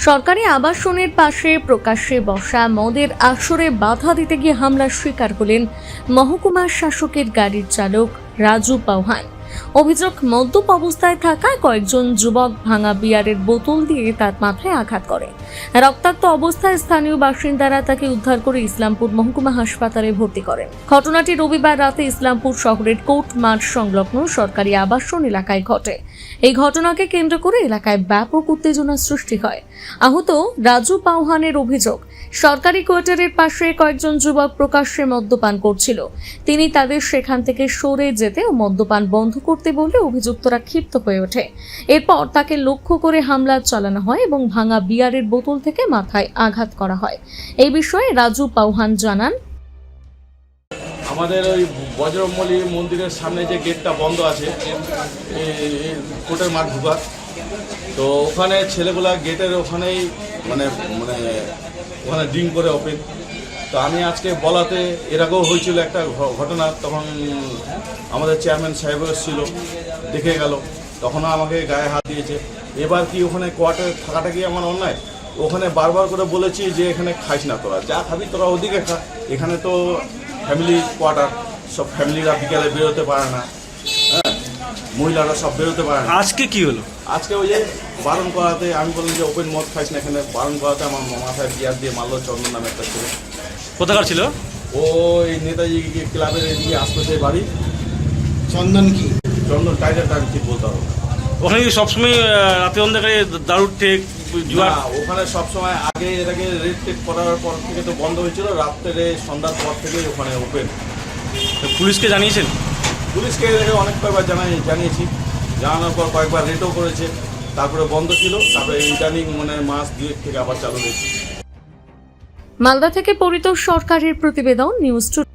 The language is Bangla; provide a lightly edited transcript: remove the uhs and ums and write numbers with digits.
সরকারি আবাসনের পাশে প্রকাশ্যে বসা মদের আসরে বাধা দিতে গিয়ে হামলার শিকার হলেন মহকুমা শাসকের গাড়ির চালক রাজু পাওহান। অভিযোগ, মদ্যপ অবস্থায় থাকা কয়েকজন যুবক ভাঙা বিয়ারের বোতল দিয়ে তার মাথায় আঘাত করে। রক্তাক্ত অবস্থায় স্থানীয় বাসিন্দারা তাকে উদ্ধার করে ইসলামপুর মহকুমা হাসপাতালে ভর্তি করেন। ঘটনাটি রবিবার রাতে ইসলামপুর শহরের কোর্ট মাঠ সংলগ্ন সরকারি আবাসন এলাকায় ঘটে। এই ঘটনাকে কেন্দ্র করে এলাকায় ব্যাপক উত্তেজনা সৃষ্টি হয়। আহত রাজু পাওহানের অভিযোগ, সরকারি কোয়ার্টারের পাশে কয়েকজন যুবক প্রকাশ্যে মদ্যপান করছিল। তিনি তাদের সেখান থেকে সরে যেতে ও মদ্যপান বন্ধ করতে বললে অভিযুক্তরা ক্ষিপ্ত হয়ে ওঠে। এরপর তাকে লক্ষ্য করে হামলা চালানো হয় এবং ভাঙা বিয়ারের বোতল থেকে মাথায় আঘাত করা হয়। এই বিষয়ে রাজু পাওহান জানান, আমাদের ওই বজরংবলী মন্দিরের সামনে যে গেটটা বন্ধ আছে কোর্টের মাঠ ঢুকার, তো ওখানে ছেলেগুলা গেটের ওখানেই মানে ওখানে ড্রিঙ্ক করে ওপেন। তো আমি আজকে বলাতে এর আগেও হয়েছিল একটা ঘটনা, তখন আমাদের চেয়ারম্যান সাহেব এসেছিল, দেখে গেল, তখনও আমাকে গায়ে হাত দিয়েছে। এবার কি ওখানে কোয়ার্টারে থাকাটা কি আমার অন্যায়? ওখানে বারবার করে বলেছি যে এখানে খাইস না, তোরা যা খাবি তোরা ওদিকে খা, এখানে তো ফ্যামিলি কোয়ার্টার, সব ফ্যামিলিরা বিকেলে বেরোতে পারে না, হ্যাঁ, মহিলারা সব বেরোতে পারে না। আজকে কি হলো? আজকে ওই যে বারণ করাতে আমি বললাম যে ওপেন মদ খাইস না, এখানে বারণ করাতে আমার মাথায় বিয়ার দিয়ে মারলো চন্দন নামে একটা ছেলে। কোথাকার ছিল? ওই নেতাজি ক্লাবের এদিকে আশপাশে বাড়ি। চন্দন কি? চন্দন টাইটারটা আমি ঠিক বলতে পারবো না। ওখানে কি সবসময় রাতে অন্ধকারে দারুর টেক জুয়া? না, ওখানে সবসময় আগে এটাকে রেড টেক করার পর থেকে তো বন্ধ হয়েছিল, রাত্রে সন্ধ্যার পর থেকে ওখানে ওপেন। পুলিশকে জানিয়েছেন? পুলিশকে অনেক কয়েকবার জানিয়েছি, জানানোর পর কয়েকবার রেটও করেছে, তারপরে বন্ধ ছিল, তারপরে ইদানিং মাস 2 থেকে আবার চালু হয়েছে। মালদা থেকে পরিতোষ সরকারের প্রতিবেদন, নিউজ টুডে।